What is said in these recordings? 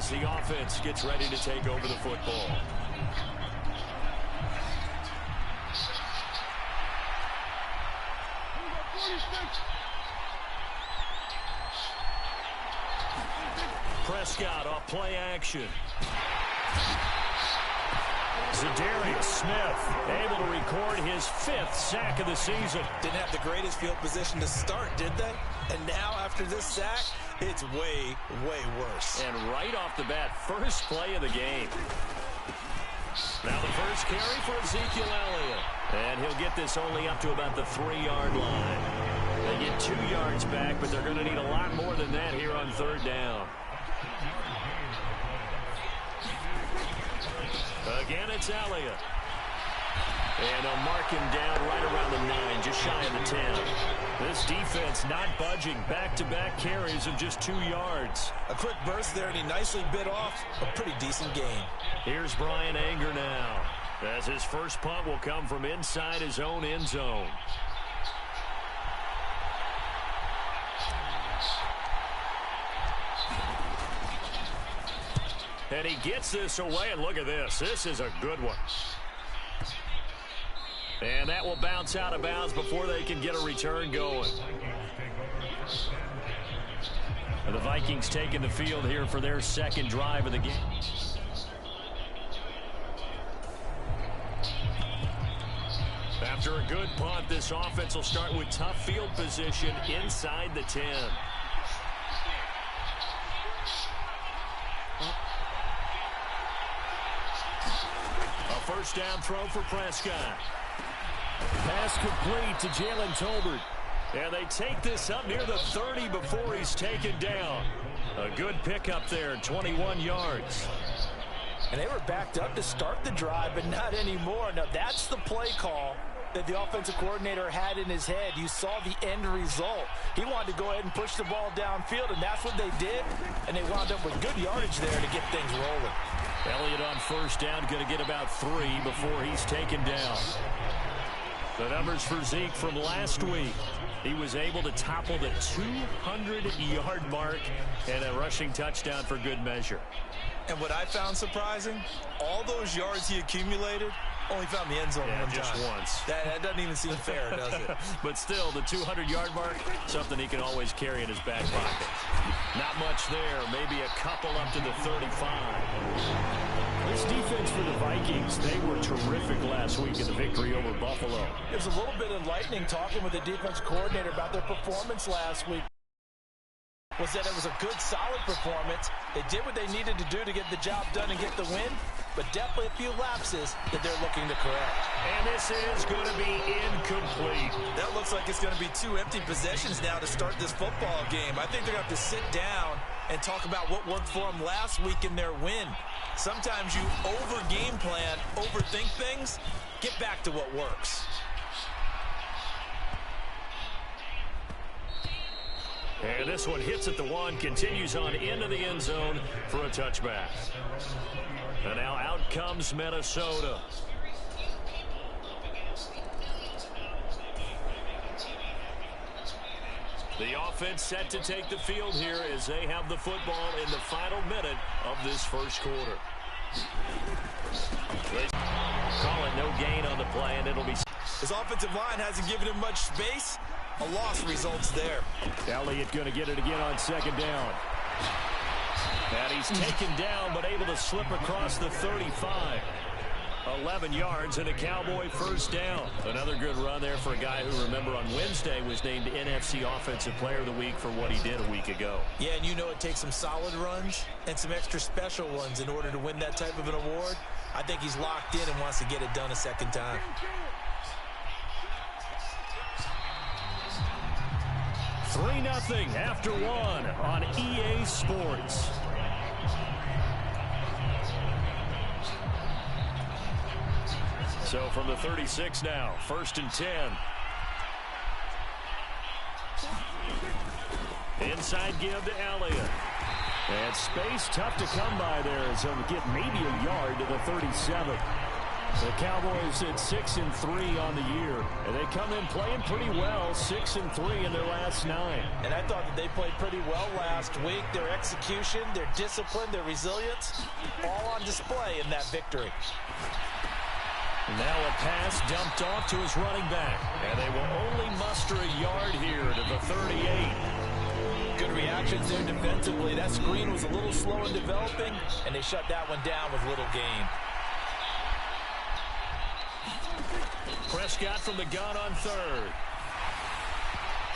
as the offense gets ready to take over the football. Prescott off play action. Za'Darius Smith able to record his 5th sack of the season. Didn't have the greatest field position to start, did they? And now after this sack, it's way, way worse. And right off the bat, first play of the game. Now the first carry for Ezekiel Elliott. And he'll get this only up to about the 3-yard line. They get 2 yards back, but they're going to need a lot more than that here on 3rd down. Again, it's Elliott. And they'll mark him down right around the 9, just shy of the 10. This defense not budging. Back-to-back carries of just 2 yards. A quick burst there, and he nicely bit off a pretty decent gain. Here's Brian Anger now, as his first punt will come from inside his own end zone. And he gets this away, and look at this. This is a good one. And that will bounce out of bounds before they can get a return going. And the Vikings taking the field here for their 2nd drive of the game. After a good punt, this offense will start with tough field position inside the 10. First down throw for Prescott. Pass complete to Jalen Tolbert. And they take this up near the 30 before he's taken down. A good pickup there, 21 yards. And they were backed up to start the drive, but not anymore. Now that's the play call that the offensive coordinator had in his head. You saw the end result. He wanted to go ahead and push the ball downfield, and that's what they did. And they wound up with good yardage there to get things rolling. Elliott on first down, going to get about 3 before he's taken down. The numbers for Zeke from last week. He was able to topple the 200-yard mark and a rushing touchdown for good measure. And what I found surprising, all those yards he accumulated, only found the end zone one just time. Once. That doesn't even seem fair, does it? But still, the 200-yard mark, something he can always carry in his back pocket. Not much there. Maybe a couple up to the 35. This defense for the Vikings, they were terrific last week in the victory over Buffalo. It was a little bit enlightening talking with the defense coordinator about their performance last week. Was that it was a good, solid performance. They did what they needed to do to get the job done and get the win, but definitely a few lapses that they're looking to correct. And this is going to be incomplete. That looks like it's going to be 2 empty possessions now to start this football game. I think they're going to have to sit down and talk about what worked for them last week in their win. Sometimes you over-game plan, overthink things, get back to what works. And this one hits at the 1, continues on into the end zone for a touchback. And now out comes Minnesota. The offense set to take the field here as they have the football in the final minute of this first quarter. They call it no gain on the play, and it'll be... His offensive line hasn't given him much space. A loss results there. Elliott going to get it again on 2nd down. And he's taken down, but able to slip across the 35. 11 yards and a Cowboy first down. Another good run there for a guy who, remember, on Wednesday was named NFC Offensive Player of the Week for what he did a week ago. Yeah, and you know it takes some solid runs and some extra special ones in order to win that type of an award. I think he's locked in and wants to get it done a second time. Three 3-0 after 1 on EA Sports. So from the 36 now, 1st and 10. Inside give to Elliott. And space tough to come by there as he'll get maybe a yard to the 37. The Cowboys at 6-3 on the year, and they come in playing pretty well, 6-3 in their last 9. And I thought that they played pretty well last week. Their execution, their discipline, their resilience, all on display in that victory. Now a pass dumped off to his running back, and they will only muster a yard here to the 38. Good reactions there defensively. That screen was a little slow in developing, and they shut that one down with little gain. Prescott from the gun on third.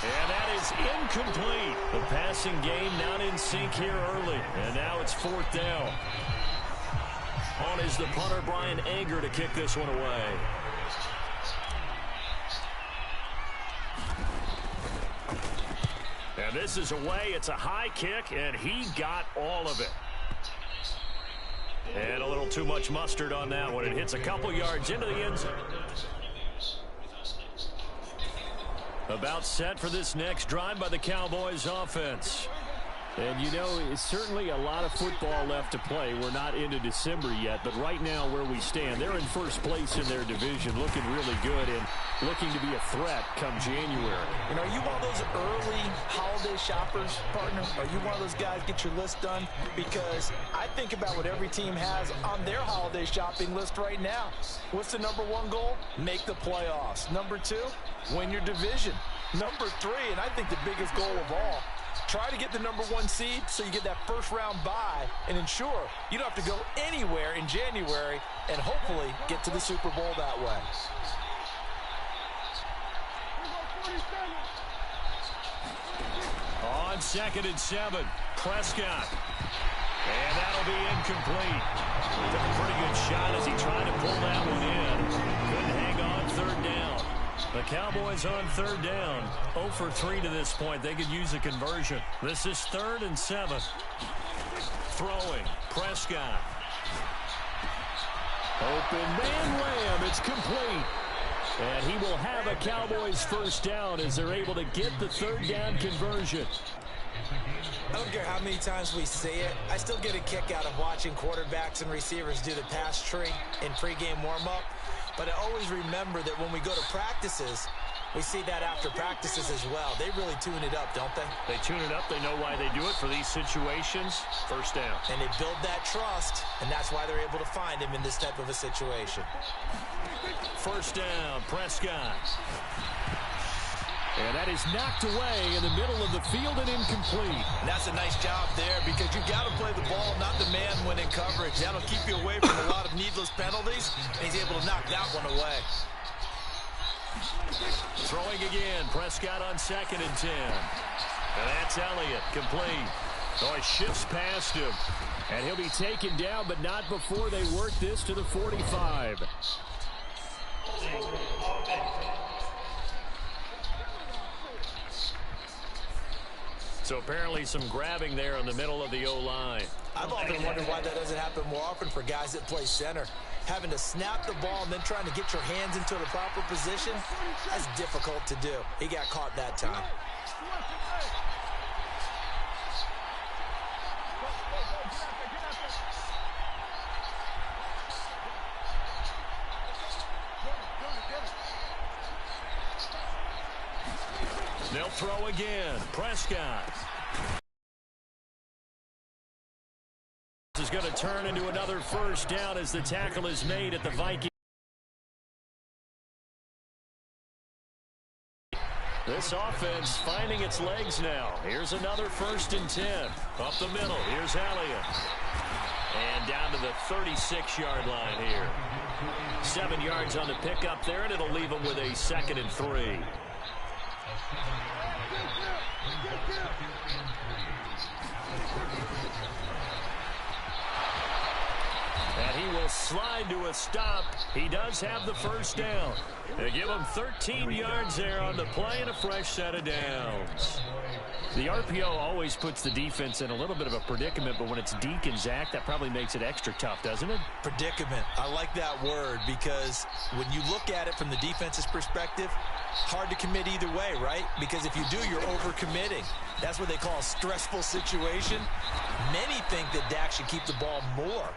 And that is incomplete. The passing game not in sync here early. And now it's 4th down. On is the punter, Brian Anger, to kick this one away. And this is away. It's a high kick, and he got all of it. And a little too much mustard on that one. It hits a couple yards into the end zone. About set for this next drive by the Cowboys offense. And, you know, it's certainly a lot of football left to play. We're not into December yet, but right now where we stand, they're in first place in their division, looking really good and looking to be a threat come January. And are you one of those early holiday shoppers, partner? Are you one of those guys get your list done? Because I think about what every team has on their holiday shopping list right now. What's the number 1 goal? Make the playoffs. Number 2, win your division. Number 3, and I think the biggest goal of all, try to get the number 1 seed so you get that first-round bye and ensure you don't have to go anywhere in January and hopefully get to the Super Bowl that way. On 2nd and 7, Prescott. And that'll be incomplete. Took a pretty good shot as he tried to pull that one in. Couldn't hang on 3rd down. The Cowboys on 3rd down. 0 for 3 to this point. They could use a conversion. This is 3rd and 7. Throwing. Prescott. Open man Lamb. It's complete. And he will have a Cowboys first down as they're able to get the 3rd down conversion. I don't care how many times we see it. I still get a kick out of watching quarterbacks and receivers do the pass tree in pregame warm-up. But I always remember that when we go to practices, we see that after practices as well. They really tune it up, don't they? They tune it up. They know why they do it for these situations. First down. And they build that trust, and that's why they're able to find him in this type of a situation. First down, Prescott. And that is knocked away in the middle of the field and incomplete. And that's a nice job there because you've got to play the ball, not the man when in coverage. That'll keep you away from a lot of needless penalties, and he's able to knock that one away. Throwing again, Prescott on 2nd and 10. And that's Elliott, complete. Oh, he shifts past him. And he'll be taken down, but not before they work this to the 45. So apparently some grabbing there in the middle of the O-line. I've often wondered why that doesn't happen more often for guys that play center. Having to snap the ball and then trying to get your hands into the proper position, that's difficult to do. He got caught that time. They'll throw again. Prescott. This is going to turn into another first down as the tackle is made at the Vikings. This offense finding its legs now. Here's another 1st and 10. Up the middle. Here's Elliott. And down to the 36-yard line here. 7 yards on the pickup there, and it'll leave them with a 2nd and 3. And he will slide to a stop. He does have the first down. They give him 13 yards there on the play and a fresh set of downs. The RPO always puts the defense in a little bit of a predicament, but when it's Deke and Zach, that probably makes it extra tough, doesn't it? Predicament. I like that word because when you look at it from the defense's perspective, hard to commit either way, right? Because if you do, you're overcommitting. That's what they call a stressful situation. Many think that Dak should keep the ball more.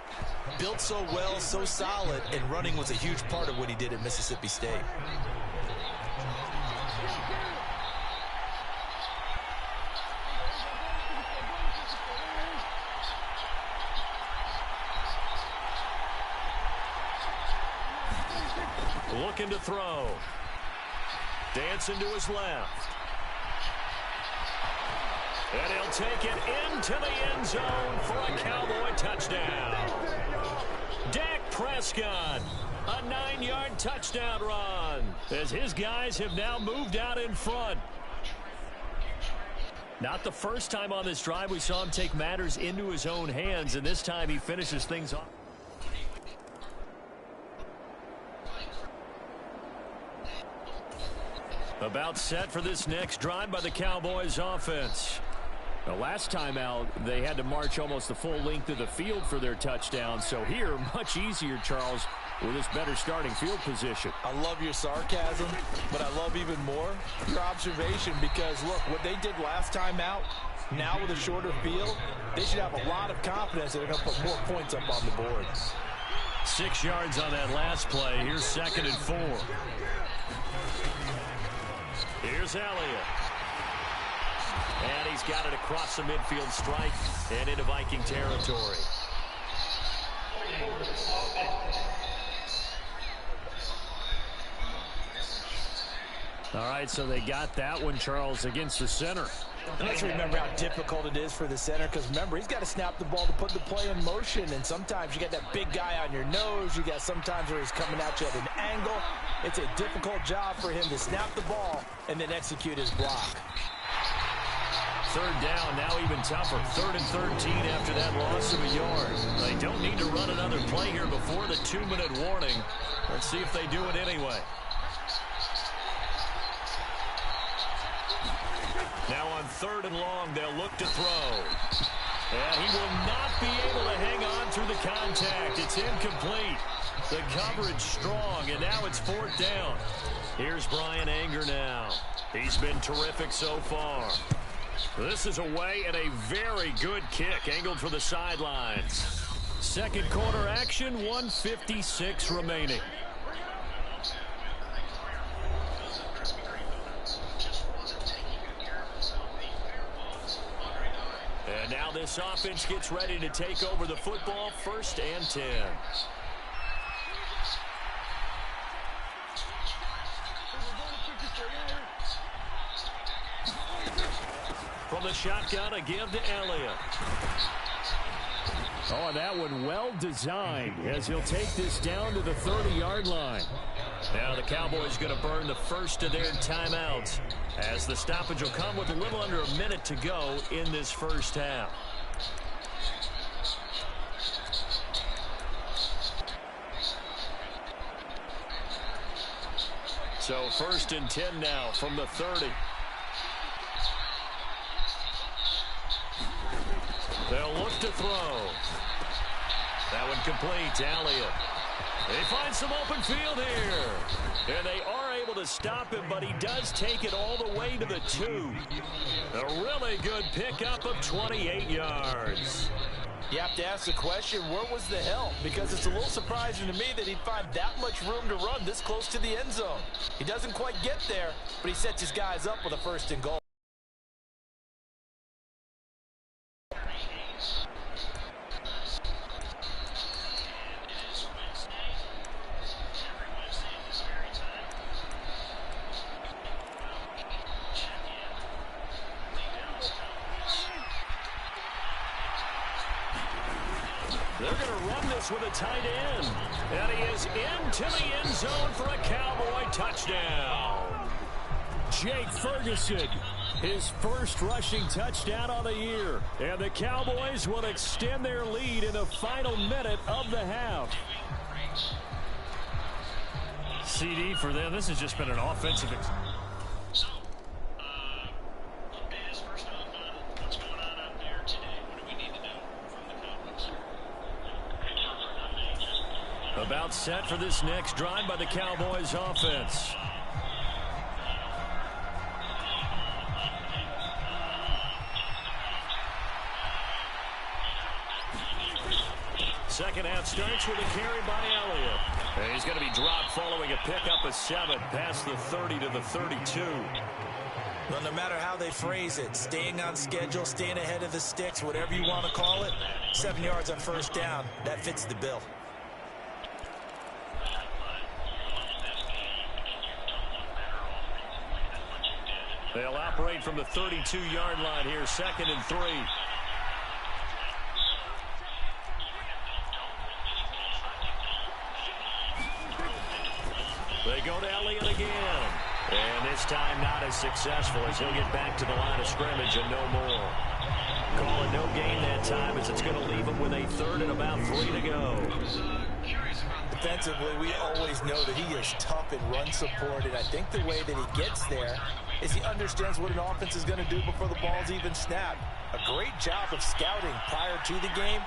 Built so well, so solid, and running was a huge part of what he did at Mississippi State. Looking to throw. Dancing to his left. And he'll take it into the end zone for a Cowboy touchdown. Dak Prescott, a 9-yard touchdown run, as his guys have now moved out in front. Not the first time on this drive we saw him take matters into his own hands, and this time he finishes things off. About set for this next drive by the Cowboys offense. The last time out, they had to march almost the full length of the field for their touchdown. So here, much easier, Charles, with this better starting field position. I love your sarcasm, but I love even more your observation because, look, what they did last time out, now with a shorter field, they should have a lot of confidence that they're going to put more points up on the board. 6 yards on that last play. Here's 2nd and 4. Here's Elliott. And he's got it across the midfield stripe and into Viking territory. All right, so they got that one, Charles, against the center. Let's remember how difficult it is for the center because, remember, he's got to snap the ball to put the play in motion, and sometimes you got that big guy on your nose. You got sometimes where he's coming at you at an angle. It's a difficult job for him to snap the ball and then execute his block. 3rd down, now even tougher. 3rd and 13 after that loss of a yard. They don't need to run another play here before the 2-minute warning. Let's see if they do it anyway. Now on 3rd and long, they'll look to throw. And he will not be able to hang on through the contact. It's incomplete. The coverage strong, and now it's 4th down. Here's Brian Anger now. He's been terrific so far. This is away and a very good kick angled for the sidelines. 2nd quarter action, 1:56 remaining. And now this offense gets ready to take over the football. 1st and 10. From the shotgun, a give to Elliott. Oh, and that one well designed as he'll take this down to the 30-yard line. Now the Cowboys going to burn the first of their timeouts as the stoppage will come with a little under a minute to go in this first half. So 1st and 10 now from the 30. They'll look to throw. That one complete. Elliott. They find some open field here. And they are able to stop him, but he does take it all the way to the 2. A really good pickup of 28 yards. You have to ask the question, where was the help? Because it's a little surprising to me that he'd find that much room to run this close to the end zone. He doesn't quite get there, but he sets his guys up with a 1st and goal. They're going to run this with a tight end. And he is into the end zone for a Cowboy touchdown. Jake Ferguson, his first rushing touchdown on the year. And the Cowboys will extend their lead in the final minute of the half. CD for them. This has just been an offensive About set for this next drive by the Cowboys offense. second half starts with a carry by Elliott. And he's going to be dropped following a pickup of 7 past the 30 to the 32. Well, no matter how they phrase it, staying on schedule, staying ahead of the sticks, whatever you want to call it, 7 yards on first down, that fits the bill. They'll operate from the 32-yard line here, 2nd and 3. They go to Elliott again. And this time not as successful as he'll get back to the line of scrimmage and no more. Call it no gain that time as it's going to leave him with a 3rd and about 3 to go. Defensively, we always know that he is tough in run support, and I think the way that he gets there is he understands what an offense is going to do before the ball's even snapped. A great job of scouting prior to the game,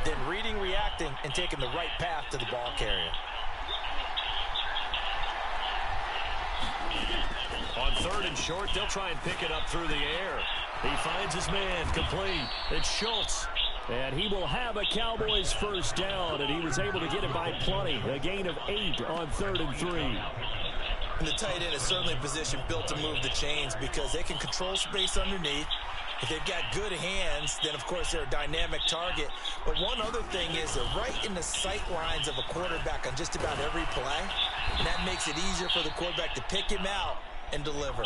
then reading, reacting, and taking the right path to the ball carrier. On 3rd and short, they'll try and pick it up through the air. He finds his man, complete. It's Schultz. And he will have a Cowboys first down, and he was able to get it by plenty. A gain of 8 on 3rd and 3. And the tight end is certainly a position built to move the chains because they can control space underneath. If they've got good hands, then, of course, they're a dynamic target. But one other thing is they're right in the sight lines of a quarterback on just about every play. And that makes it easier for the quarterback to pick him out and deliver.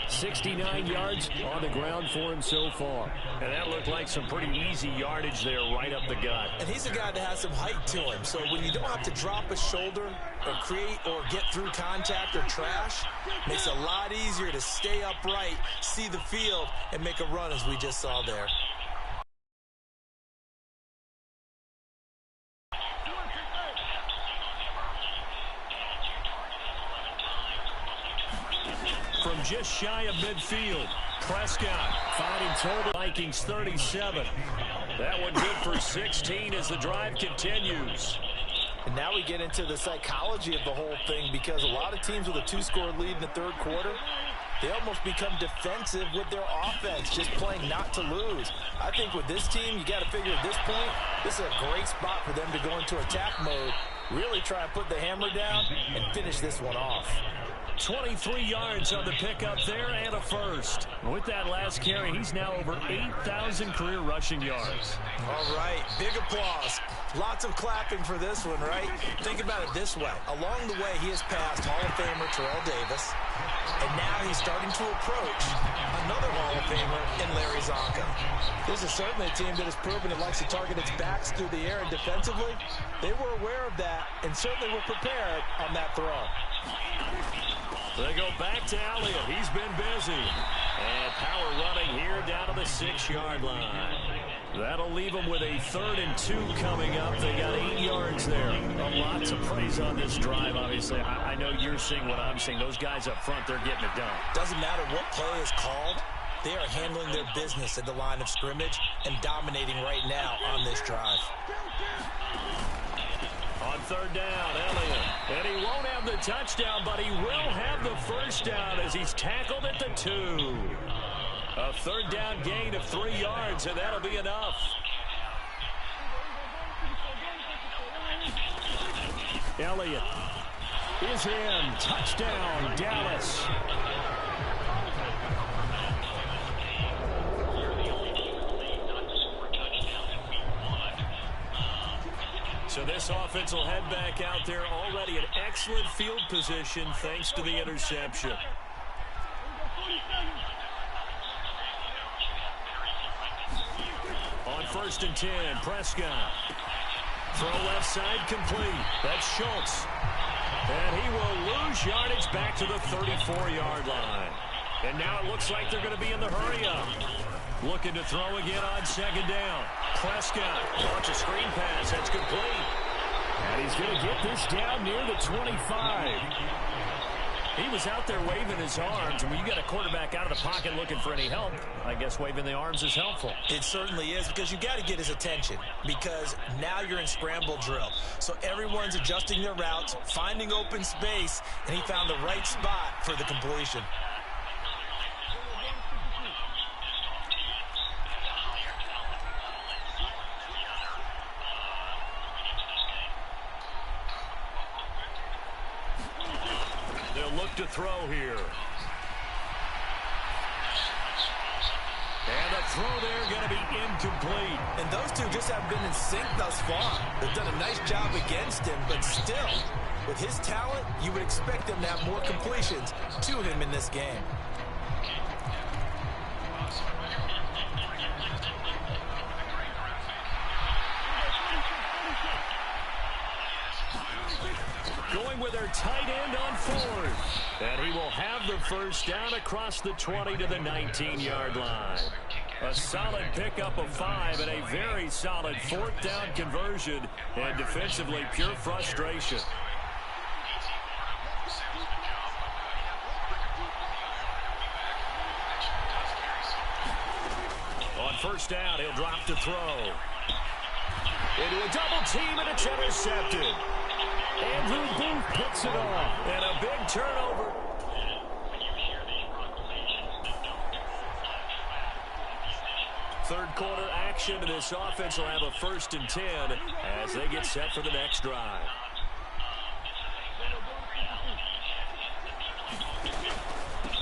69 yards on the ground for him so far. And that looked like some pretty easy yardage there right up the gut. And he's a guy that has some height to him. So when you don't have to drop a shoulder or create or get through contact or trash, makes it a lot easier to stay upright, see the field, and make a run as we just saw there. From just shy of midfield, Prescott finding total Vikings 37. That one good for 16 as the drive continues. And now we get into the psychology of the whole thing because a lot of teams with a 2-score lead in the 3rd quarter, they almost become defensive with their offense, just playing not to lose. I think with this team, you got to figure at this point, this is a great spot for them to go into attack mode, really try and put the hammer down and finish this one off. 23 yards on the pickup there and a first. With that last carry, he's now over 8,000 career rushing yards. All right, big applause. Lots of clapping for this one, right? Think about it this way. Along the way, he has passed Hall of Famer Terrell Davis, and now he's starting to approach another Hall of Famer in Larry Zonka. This is certainly a team that has proven it likes to target its backs through the air, and defensively, they were aware of that and certainly were prepared on that throw. They go back to Elliott. He's been busy. And power running here down to the 6-yard line. That'll leave them with a 3rd and 2 coming up. They got 8 yards there. Lots of praise on this drive, obviously. I know you're seeing what I'm seeing. Those guys up front, they're getting it done. Doesn't matter what play is called. They are handling their business at the line of scrimmage and dominating right now on this drive. On 3rd down, Elliott. And he won't have the touchdown, but he will have the first down as he's tackled at the 2. A 3rd down gain of 3 yards, and that'll be enough. Elliott is in. Touchdown, Dallas. So this offense will head back out there, already in excellent field position thanks to the interception. On 1st and 10, Prescott. Throw left side complete. That's Schultz. And he will lose yardage back to the 34-yard line. And now it looks like they're going to be in the hurry-up. Looking to throw again on 2nd down. Prescott launches a screen pass. That's complete. And he's going to get this down near the 25. He was out there waving his arms. And when you got a quarterback out of the pocket looking for any help, I guess waving the arms is helpful. It certainly is, because you got to get his attention, because now you're in scramble drill. So everyone's adjusting their routes, finding open space, and he found the right spot for the completion. look to throw here. And the throw there going to be incomplete. And those two just haven't been in sync thus far. They've done a nice job against him, but still, with his talent, you would expect them to have more completions to him in this game. Going with their tight end on fourth. And he will have the first down across the 20 to the 19-yard line. A solid pickup of 5 and a very solid fourth down conversion. And defensively, pure frustration. On first down, he'll drop to throw. Into a double team, and it's intercepted. Andrew Booth picks it off. And a big turnover. Third quarter action. This offense will have a 1st and 10 as they get set for the next drive.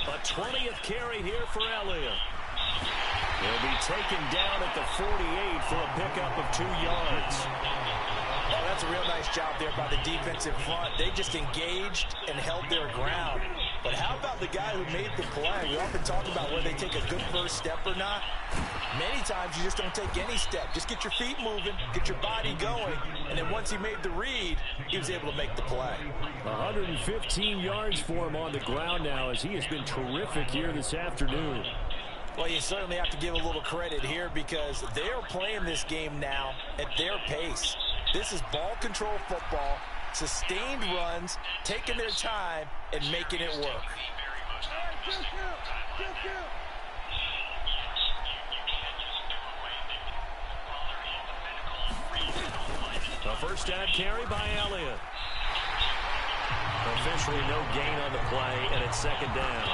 A 20th carry here for Elliott. He'll be taken down at the 48 for a pickup of 2 yards. Oh, that's a real nice job there by the defensive front. They just engaged and held their ground. But how about the guy who made the play? We often talk about whether they take a good first step or not. Many times you just don't take any step. Just get your feet moving, get your body going, and then once he made the read, he was able to make the play. 115 yards for him on the ground now as he has been terrific here this afternoon. Well, you certainly have to give a little credit here because they are playing this game now at their pace. This is ball control football, sustained runs, taking their time, and making it work. A first down carry by Elliott. Officially no gain on the play, and it's 2nd down.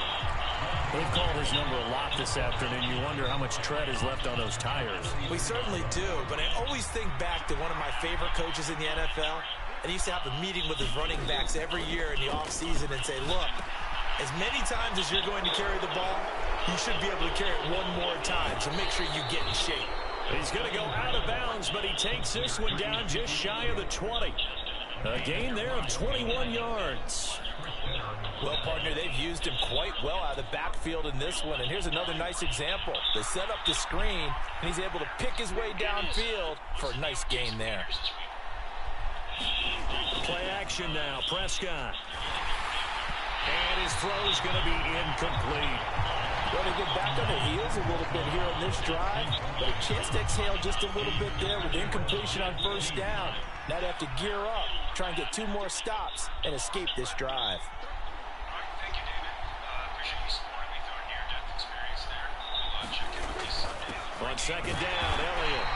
They've called his number a lot this afternoon. You wonder how much tread is left on those tires. We certainly do, but I always think back to one of my favorite coaches in the NFL, and he used to have a meeting with his running backs every year in the offseason and say, look, as many times as you're going to carry the ball, you should be able to carry it one more time, so make sure you get in shape. He's going to go out of bounds, but he takes this one down just shy of the 20. A gain there of 21 yards. Well, partner, they've used him quite well out of the backfield in this one. And here's another nice example. They set up the screen, and he's able to pick his way downfield for a nice gain there. Play action now. Prescott. And his throw is going to be incomplete. Well, they get back on the heels a little bit here on this drive, but a chance to exhale just a little bit there with incompletion on first down. Now they have to gear up, try and get 2 more stops, and escape this drive. On 2nd down, Elliott.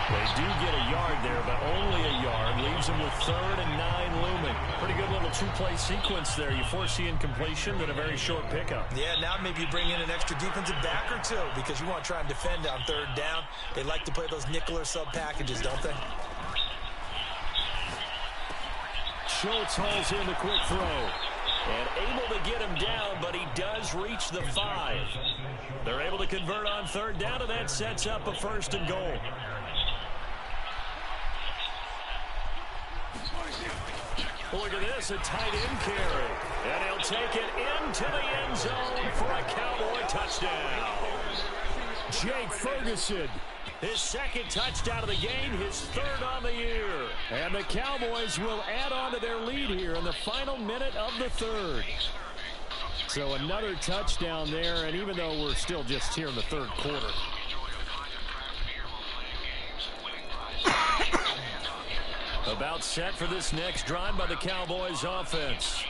They do get a yard there, but only a yard. Leaves them with 3rd and 9 looming. Pretty good little 2-play sequence there. You force the incompletion, then a very short pickup. Yeah, now maybe you bring in an extra defensive back or 2 because you want to try and defend on 3rd down. They like to play those nickel or sub packages, don't they? Schultz hauls in the quick throw. And able to get him down, but he does reach the 5. They're able to convert on 3rd down, and that sets up a 1st and goal. Look at this, a tight end carry. And he'll take it into the end zone for a Cowboy touchdown. Jake Ferguson, his 2nd touchdown of the game, his 3rd on the year. And the Cowboys will add on to their lead here in the final minute of the 3rd. So another touchdown there, and even though we're still just here in the 3rd quarter. About set for this next drive by the Cowboys offense.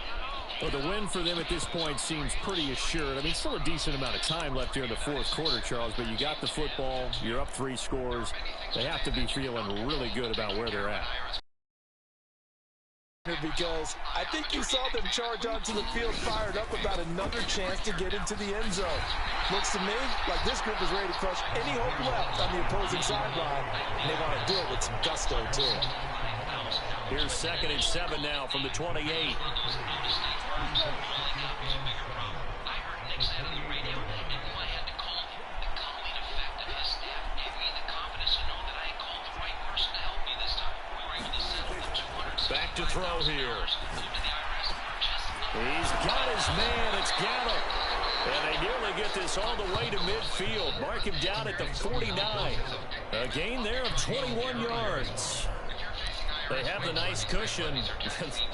Well, the win for them at this point seems pretty assured. I mean, still a decent amount of time left here in the 4th quarter, Charles, but you got the football, you're up 3 scores. They have to be feeling really good about where they're at. Because I think you saw them charge onto the field fired up about another chance to get into the end zone. Looks to me like this group is ready to crush any hope left on the opposing sideline, and they want to do it with some gusto, too. Here's 2nd and 7 now from the 28. Back to throw here. He's got his man. It's Gallup. And they nearly get this all the way to midfield. Mark him down at the 49. A gain there of 21 yards. They have the nice cushion.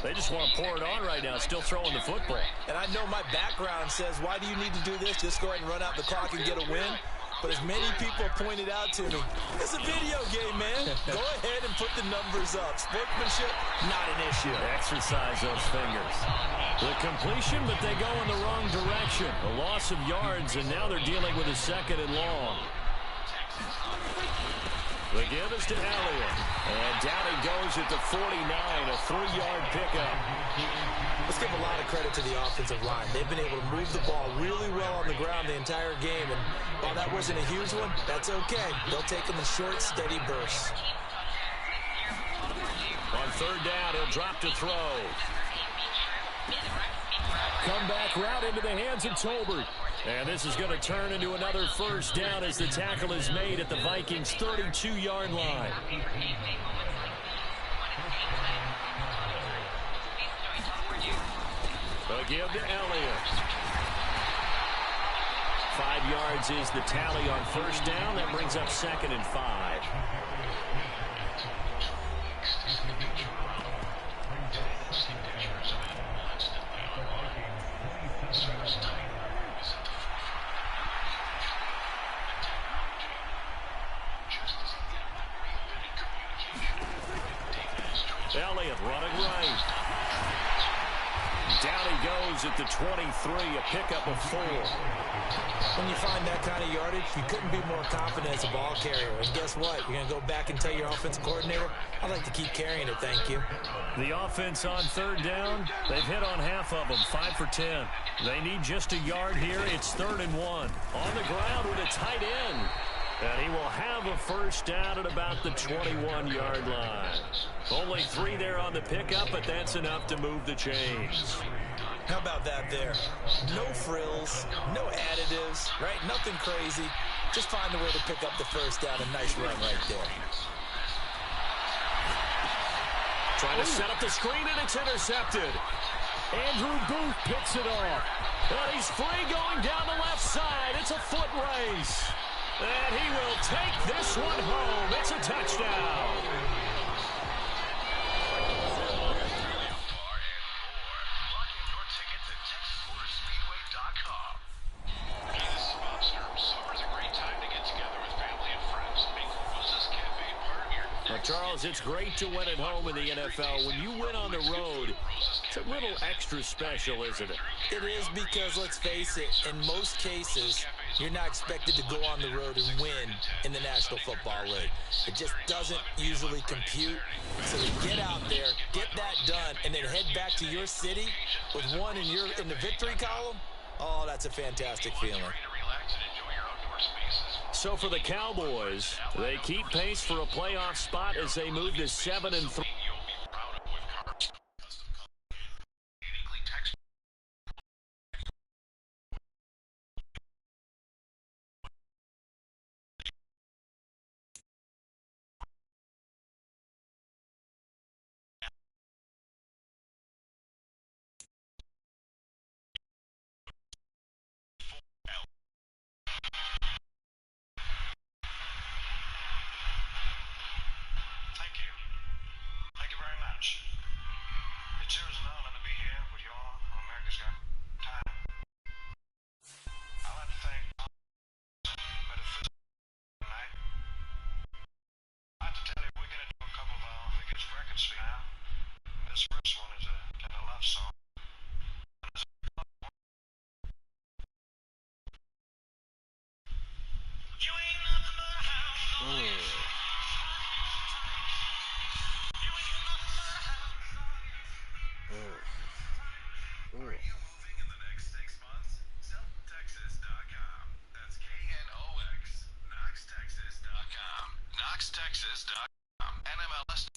They just want to pour it on right now, still throwing the football. And I know my background says, why do you need to do this? Just go ahead and run out the clock and get a win. But as many people pointed out to me, it's a video game, man. Go ahead and put the numbers up. Sportsmanship, not an issue. Exercise those fingers. The completion, but they go in the wrong direction. A loss of yards, and now they're dealing with a 2nd and long. The give is to Elliott. And down he goes at the 49, a 3-yard pickup. Let's give a lot of credit to the offensive line. They've been able to move the ball really well on the ground the entire game. And while that wasn't a huge one, that's okay. They'll take them in short, steady bursts. On 3rd down, he'll drop to throw. Comeback route into the hands of Tolbert. And this is going to turn into another 1st down as the tackle is made at the Vikings' 32-yard line. A give to Elliott. 5 yards is the tally on 1st down. That brings up 2nd and 5. Elliott running right. Down he goes at the 23, a pickup of 4. When you find that kind of yardage, you couldn't be more confident as a ball carrier. And guess what? You're going to go back and tell your offensive coordinator, I'd like to keep carrying it, thank you. The offense on 3rd down, they've hit on half of them, 5 for 10. They need just a yard here. It's 3rd and 1. On the ground with a tight end. And he will have a 1st down at about the 21-yard line. Only 3 there on the pickup, but that's enough to move the chains. How about that there? No frills, no additives, right? Nothing crazy. Just find a way to pick up the 1st down. A nice run right there. Trying to set up the screen, and it's intercepted. Andrew Booth picks it off. And he's free going down the left side. It's a foot race. And he will take this one home. It's a touchdown. Charles, it's great to win at home in the NFL. When you win on the road, it's a little extra special, isn't it? It is because, let's face it, in most cases, you're not expected to go on the road and win in the National Football League. It just doesn't usually compute. So to get out there, get that done, and then head back to your city with one in the victory column, oh, that's a fantastic feeling. So for the Cowboys, they keep pace for a playoff spot as they move to 7-3. This first one is a kind of love song. You ain't nothing but a hound dog. Are you moving in the next 6 months? KNOX.com. That's KNOX. KnoxTexas.com. KnoxTexas.com. NMLS.